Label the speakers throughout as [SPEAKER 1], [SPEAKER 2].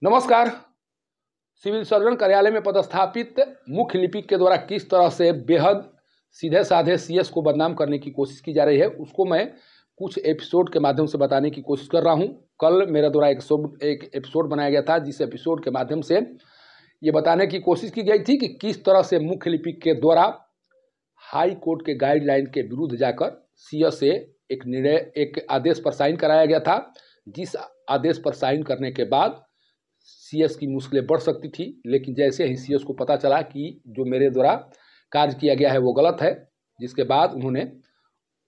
[SPEAKER 1] नमस्कार। Civil surgeon कार्यालय में पदस्थापित मुख्य लिपिक के द्वारा किस तरह से बेहद सीधे साधे सीएस को बदनाम करने की कोशिश की जा रही है, उसको मैं कुछ एपिसोड के माध्यम से बताने की कोशिश कर रहा हूं। कल मेरे द्वारा एक एपिसोड बनाया गया था, जिस एपिसोड के माध्यम से ये बताने की कोशिश की गई थी कि किस तरह से मुख्य लिपिक के द्वारा हाई कोर्ट के गाइडलाइन के विरुद्ध जाकर सीएस से एक आदेश पर साइन कराया गया था, जिस आदेश पर साइन करने के बाद सीएस की मुश्किलें बढ़ सकती थी। लेकिन जैसे ही सीएस को पता चला कि जो मेरे द्वारा कार्य किया गया है वो गलत है, जिसके बाद उन्होंने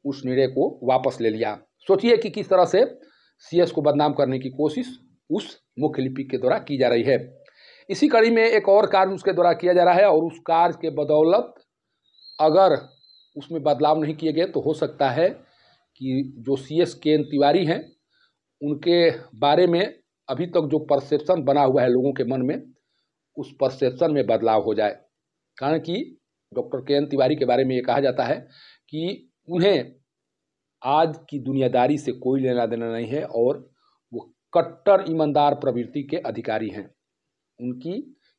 [SPEAKER 1] उस निर्णय को वापस ले लिया। सोचिए कि किस तरह से सीएस को बदनाम करने की कोशिश उस मुख्य लिपिक के द्वारा की जा रही है। इसी कड़ी में एक और कार्य उसके द्वारा किया जा रहा है, और उस कार्य के बदौलत अगर उसमें बदलाव नहीं किए गए तो हो सकता है कि जो सीएस के तिवारी हैं उनके बारे में अभी तक जो परसेप्शन बना हुआ है लोगों के मन में, उस परसेप्शन में बदलाव हो जाए। कारण कि डॉक्टर के तिवारी के बारे में ये कहा जाता है कि उन्हें आज की दुनियादारी से कोई लेना देना नहीं है और वो कट्टर ईमानदार प्रवृत्ति के अधिकारी हैं। उनकी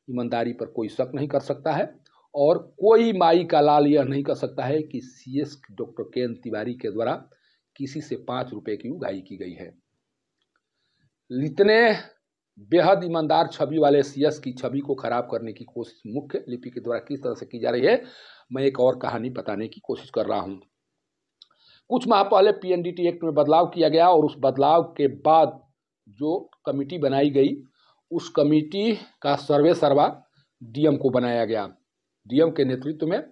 [SPEAKER 1] ईमानदारी पर कोई शक नहीं कर सकता है, और कोई माई का लाल यह नहीं कर सकता है कि सीएस डॉक्टर के तिवारी के द्वारा किसी से 5 रुपये की उगाही की गई है। इतने बेहद ईमानदार छवि वाले सीएस की छवि को खराब करने की कोशिश मुख्य लिपिक के द्वारा किस तरह से की जा रही है, मैं एक और कहानी बताने की कोशिश कर रहा हूं। कुछ माह पहले पीएनडीटी एक्ट में बदलाव किया गया, और उस बदलाव के बाद जो कमेटी बनाई गई, उस कमेटी का सर्वा डीएम को बनाया गया। डीएम के नेतृत्व में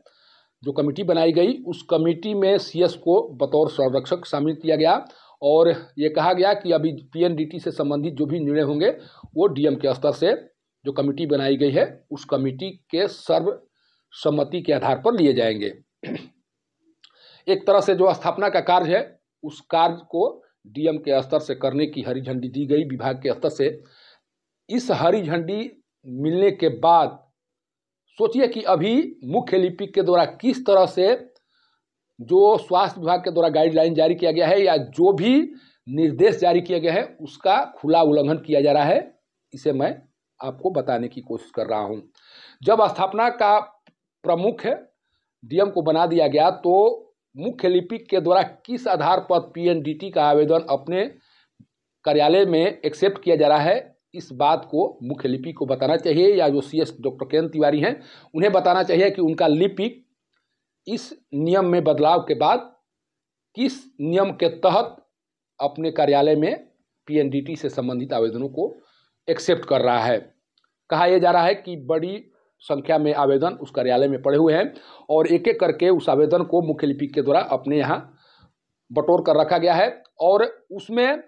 [SPEAKER 1] जो कमेटी बनाई गई, उस कमेटी में सीएस को बतौर संरक्षक शामिल किया गया, और ये कहा गया कि अभी पीएनडीटी से संबंधित जो भी निर्णय होंगे वो डीएम के स्तर से जो कमेटी बनाई गई है उस कमेटी के सर्वसम्मति के आधार पर लिए जाएंगे। एक तरह से जो स्थापना का कार्य है उस कार्य को डीएम के स्तर से करने की हरी झंडी दी गई विभाग के स्तर से। इस हरी झंडी मिलने के बाद सोचिए कि अभी मुख्य लिपिक के द्वारा किस तरह से जो स्वास्थ्य विभाग के द्वारा गाइडलाइन जारी किया गया है या जो भी निर्देश जारी किया गया है उसका खुला उल्लंघन किया जा रहा है। इसे मैं आपको बताने की कोशिश कर रहा हूं। जब स्थापना का प्रमुख डीएम को बना दिया गया तो मुख्य लिपिक के द्वारा किस आधार पर पीएनडीटी का आवेदन अपने कार्यालय में एक्सेप्ट किया जा रहा है, इस बात को मुख्य लिपिक को बताना चाहिए, या जो सीएस डॉक्टर के तिवारी हैं उन्हें बताना चाहिए कि उनका लिपिक इस नियम में बदलाव के बाद किस नियम के तहत अपने कार्यालय में पीएनडीटी से संबंधित आवेदनों को एक्सेप्ट कर रहा है। कहा यह जा रहा है कि बड़ी संख्या में आवेदन उस कार्यालय में पड़े हुए हैं, और एक एक करके उस आवेदन को मुख्य लिपिक के द्वारा अपने यहाँ बटोर कर रखा गया है, और उसमें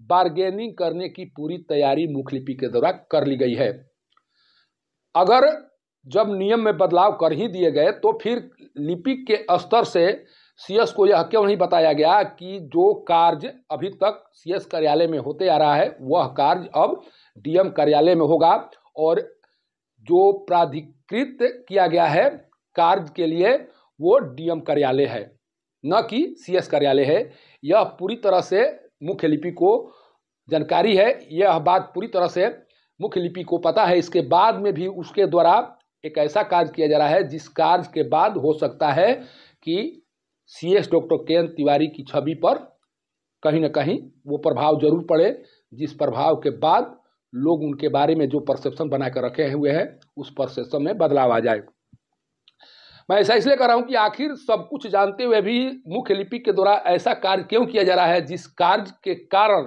[SPEAKER 1] बार्गेनिंग करने की पूरी तैयारी मुख्य लिपिक के द्वारा कर ली गई है। अगर जब नियम में बदलाव कर ही दिए गए तो फिर लिपिक के स्तर से सीएस को यह क्यों नहीं बताया गया कि जो कार्य अभी तक सीएस कार्यालय में होते आ रहा है वह कार्य अब डीएम कार्यालय में होगा, और जो प्राधिकृत किया गया है कार्य के लिए वो डीएम कार्यालय है, न कि सीएस कार्यालय है। यह पूरी तरह से मुख्य लिपिक को जानकारी है, यह बात पूरी तरह से मुख्य लिपिक को पता है। इसके बाद में भी उसके द्वारा एक ऐसा कार्य किया जा रहा है जिस कार्य के बाद हो सकता है कि सीएस डॉक्टर के तिवारी की छवि पर कहीं ना कहीं वो प्रभाव जरूर पड़े, जिस प्रभाव के बाद लोग उनके बारे में जो परसेप्शन बना कर रखे हुए हैं उस परसेप्शन में बदलाव आ जाए। मैं ऐसा इसलिए कर रहा हूँ कि आखिर सब कुछ जानते हुए भी मुख्य लिपिक के द्वारा ऐसा कार्य क्यों किया जा रहा है जिस कार्य के कारण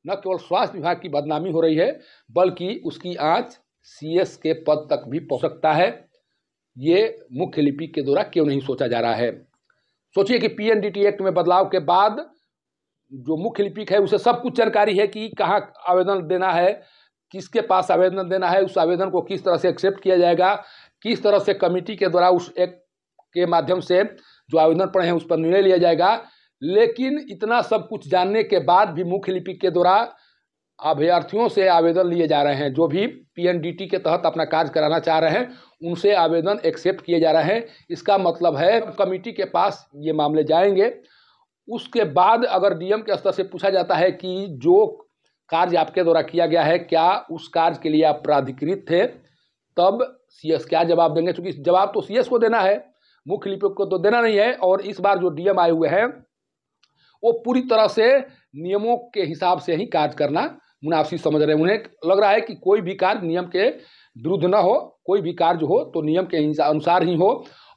[SPEAKER 1] न केवल स्वास्थ्य विभाग की बदनामी हो रही है बल्कि उसकी आंच सीएस के पद तक भी पहुंच सकता है। ये मुख्य लिपिक के द्वारा क्यों नहीं सोचा जा रहा है। सोचिए कि पीएनडीटी एक्ट में बदलाव के बाद जो मुख्य लिपिक है उसे सब कुछ जानकारी है कि कहाँ आवेदन देना है, किसके पास आवेदन देना है, उस आवेदन को किस तरह से एक्सेप्ट किया जाएगा, किस तरह से कमेटी के द्वारा उस एक्ट के माध्यम से जो आवेदन पड़े हैं उस पर निर्णय लिया जाएगा। लेकिन इतना सब कुछ जानने के बाद भी मुख्य लिपिक के द्वारा अभ्यर्थियों से आवेदन लिए जा रहे हैं, जो भी पीएनडीटी के तहत अपना कार्य कराना चाह रहे हैं उनसे आवेदन एक्सेप्ट किए जा रहे हैं। इसका मतलब है कमेटी के पास ये मामले जाएंगे, उसके बाद अगर डीएम के स्तर से पूछा जाता है कि जो कार्य आपके द्वारा किया गया है, क्या उस कार्य के लिए आप प्राधिकृत थे, तब सीएस क्या जवाब देंगे। क्योंकि जवाब तो सीएस को देना है, मुख्य लिपिक को तो देना नहीं है। और इस बार जो डीएम आए हुए हैं वो पूरी तरह से नियमों के हिसाब से ही कार्य करना मुनासिब समझ रहे हैं। उन्हें लग रहा है कि कोई भी कार्य नियम के विरुद्ध न हो, कोई भी कार्य हो तो नियम के अनुसार ही हो।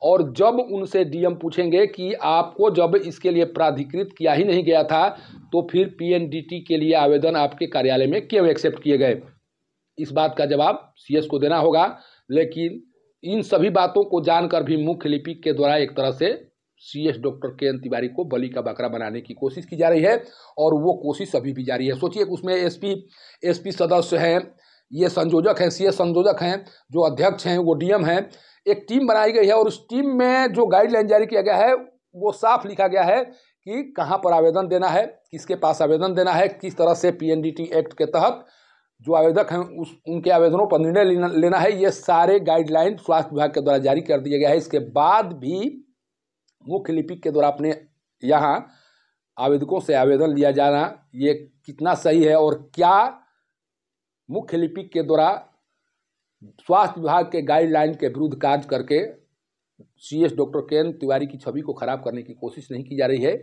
[SPEAKER 1] और जब उनसे डीएम पूछेंगे कि आपको जब इसके लिए प्राधिकृत किया ही नहीं गया था तो फिर पीएनडीटी के लिए आवेदन आपके कार्यालय में क्यों एक्सेप्ट किए गए, इस बात का जवाब सीएस को देना होगा। लेकिन इन सभी बातों को जानकर भी मुख्य लिपिक के द्वारा एक तरह से सीएस डॉक्टर के.एन. तिवारी को बलि का बकरा बनाने की कोशिश की जा रही है और वो कोशिश अभी भी जारी है। सोचिए कि उसमें एसपी सदस्य हैं, ये संयोजक हैं, सीएस संयोजक हैं, जो अध्यक्ष हैं वो डीएम हैं। एक टीम बनाई गई है और उस टीम में जो गाइडलाइन जारी किया गया है वो साफ लिखा गया है कि कहाँ पर आवेदन देना है, किसके पास आवेदन देना है, किस तरह से पीएनडीटी एक्ट के तहत जो आवेदक हैं उनके आवेदनों पर निर्णय लेना है। ये सारे गाइडलाइन स्वास्थ्य विभाग के द्वारा जारी कर दिया गया है। इसके बाद भी मुख्य लिपिक के द्वारा अपने यहाँ आवेदकों से आवेदन लिया जाना ये कितना सही है, और क्या मुख्य लिपिक के द्वारा स्वास्थ्य विभाग के गाइडलाइन के विरुद्ध कार्य करके सीएस डॉक्टर के.एन. तिवारी की छवि को खराब करने की कोशिश नहीं की जा रही है।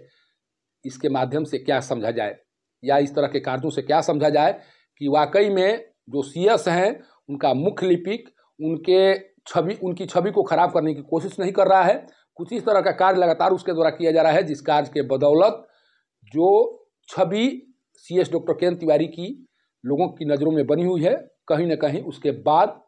[SPEAKER 1] इसके माध्यम से क्या समझा जाए, या इस तरह के कार्यों से क्या समझा जाए कि वाकई में जो सीएस हैं उनका मुख्य लिपिक उनकी छवि को खराब करने की कोशिश नहीं कर रहा है। कुछ इस तरह का कार्य लगातार उसके द्वारा किया जा रहा है जिस कार्य के बदौलत जो छवि सीएस डॉक्टर के.एन. तिवारी की लोगों की नज़रों में बनी हुई है, कहीं ना कहीं उसके बाद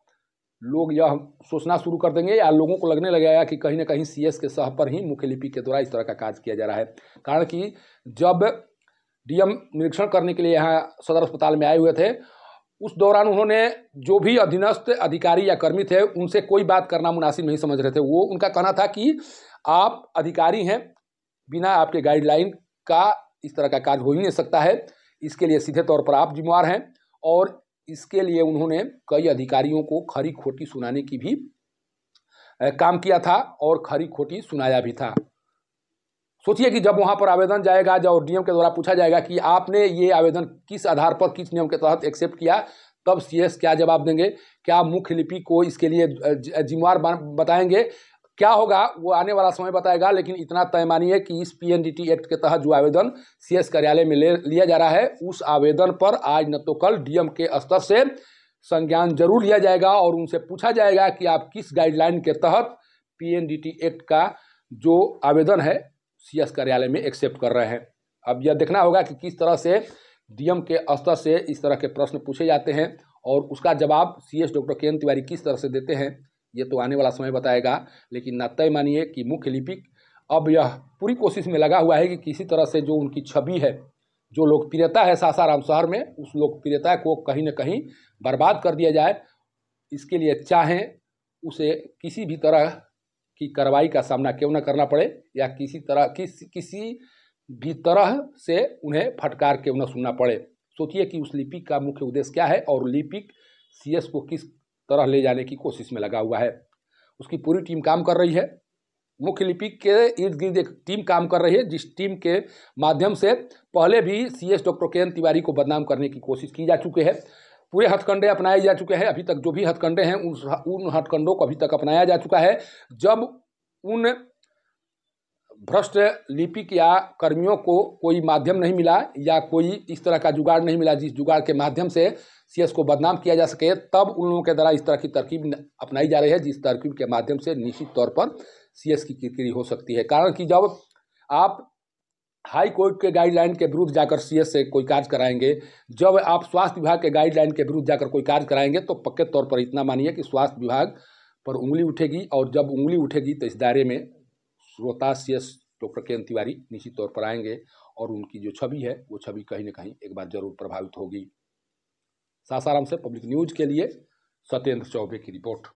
[SPEAKER 1] लोग यह सोचना शुरू कर देंगे या लोगों को लगने लगेगा कि कहीं ना कहीं सीएस के सह पर ही मुख्य लिपिक के द्वारा इस तरह का कार्य किया जा रहा है। कारण कि जब डीएम निरीक्षण करने के लिए यहाँ सदर अस्पताल में आए हुए थे, उस दौरान उन्होंने जो भी अधीनस्थ अधिकारी या कर्मी थे उनसे कोई बात करना मुनासिब नहीं समझ रहे थे। वो उनका कहना था कि आप अधिकारी हैं, बिना आपके गाइडलाइन का इस तरह का कार्य हो ही नहीं सकता है, इसके लिए सीधे तौर पर आप जिम्मेवार हैं। और इसके लिए उन्होंने कई अधिकारियों को खरी खोटी सुनाने की भी काम किया था और खरी खोटी सुनाया भी था। सोचिए कि जब वहाँ पर आवेदन जाएगा, जब डीएम के द्वारा पूछा जाएगा कि आपने ये आवेदन किस आधार पर, किस नियम के तहत एक्सेप्ट किया, तब सीएस क्या जवाब देंगे। क्या मुख्य लिपिक को इसके लिए जिम्मेवार बताएंगे, क्या होगा वो आने वाला समय बताएगा। लेकिन इतना तय मानिए कि इस पीएनडीटी एक्ट के तहत जो आवेदन सीएस कार्यालय में लिया जा रहा है, उस आवेदन पर आज न तो कल डीएम के स्तर से संज्ञान जरूर लिया जाएगा और उनसे पूछा जाएगा कि आप किस गाइडलाइन के तहत पीएनडीटी एक्ट का जो आवेदन है सीएस कार्यालय में एक्सेप्ट कर रहे हैं। अब यह देखना होगा कि किस तरह से डीएम के स्तर से इस तरह के प्रश्न पूछे जाते हैं और उसका जवाब सीएस डॉक्टर के.एन. तिवारी किस तरह से देते हैं, ये तो आने वाला समय बताएगा। लेकिन ना तय मानिए कि मुख्य लिपिक अब यह पूरी कोशिश में लगा हुआ है कि किसी तरह से जो उनकी छवि है, जो लोकप्रियता है सासाराम शहर में, उस लोकप्रियता को कहीं न कहीं बर्बाद कर दिया जाए। इसके लिए चाहें उसे किसी भी तरह की कार्रवाई का सामना क्यों न करना पड़े, या किसी भी तरह से उन्हें फटकार क्यों न सुनना पड़े। सोचिए कि उस लिपिक का मुख्य उद्देश्य क्या है और लिपिक सीएस को किस तरह ले जाने की कोशिश में लगा हुआ है। उसकी पूरी टीम काम कर रही है। मुख्य लिपिक के इर्द गिर्द एक टीम काम कर रही है, जिस टीम के माध्यम से पहले भी सीएस डॉक्टर के.एन. तिवारी को बदनाम करने की कोशिश की जा चुकी है। पूरे हथकंडे अपनाए जा चुके हैं। अभी तक जो भी हथकंडे हैं उन हथकंडों को अभी तक अपनाया जा चुका है। जब उन भ्रष्ट लिपिक या कर्मियों को कोई माध्यम नहीं मिला या कोई इस तरह का जुगाड़ नहीं मिला जिस जुगाड़ के माध्यम से सीएस को बदनाम किया जा सके, तब उन लोगों के द्वारा इस तरह की तरकीब अपनाई जा रही है जिस तरकीब के माध्यम से निश्चित तौर पर सीएस की किरकिरी हो सकती है। कारण कि जब आप हाई कोर्ट के गाइडलाइन के विरुद्ध जाकर सीएस से कोई कार्य कराएंगे, जब आप स्वास्थ्य विभाग के गाइडलाइन के विरुद्ध जाकर कोई कार्य कराएंगे, तो पक्के तौर पर इतना मानिए कि स्वास्थ्य विभाग पर उंगली उठेगी। और जब उंगली उठेगी तो इस दायरे में Rohtas CS doctor K. N.. Tiwari निश्चित तौर पर आएंगे और उनकी जो छवि है वो छवि कहीं न कहीं एक बार जरूर प्रभावित होगी। सासाराम से पब्लिक न्यूज के लिए सत्येंद्र चौबे की रिपोर्ट।